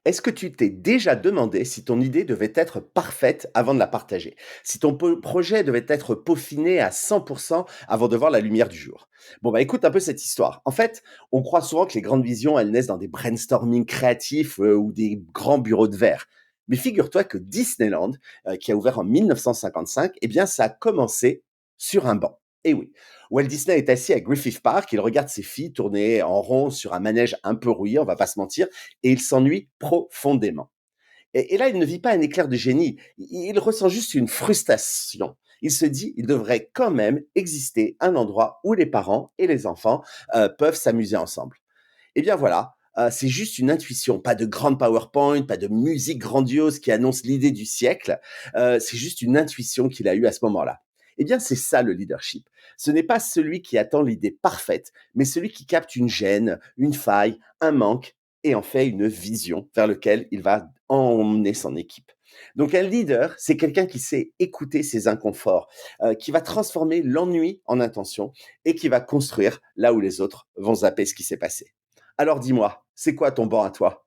Est-ce que tu t'es déjà demandé si ton idée devait être parfaite avant de la partager? Si ton projet devait être peaufiné à 100% avant de voir la lumière du jour? Bon, bah écoute un peu cette histoire. En fait, on croit souvent que les grandes visions, elles naissent dans des brainstorming créatifs ou des grands bureaux de verre. Mais figure-toi que Disneyland, qui a ouvert en 1955, eh bien, ça a commencé sur un banc. Et oui, Walt Disney est assis à Griffith Park, il regarde ses filles tourner en rond sur un manège un peu rouillé, on va pas se mentir, et il s'ennuie profondément. Et là, il ne vit pas un éclair de génie, il ressent juste une frustration. Il se dit, il devrait quand même exister un endroit où les parents et les enfants peuvent s'amuser ensemble. Eh bien voilà, c'est juste une intuition, pas de grande PowerPoint, pas de musique grandiose qui annonce l'idée du siècle, c'est juste une intuition qu'il a eue à ce moment-là. Eh bien, c'est ça le leadership. Ce n'est pas celui qui attend l'idée parfaite, mais celui qui capte une gêne, une faille, un manque et en fait une vision vers lequel il va emmener son équipe. Donc un leader, c'est quelqu'un qui sait écouter ses inconforts, qui va transformer l'ennui en intention et qui va construire là où les autres vont zapper ce qui s'est passé. Alors dis-moi, c'est quoi ton banc à toi?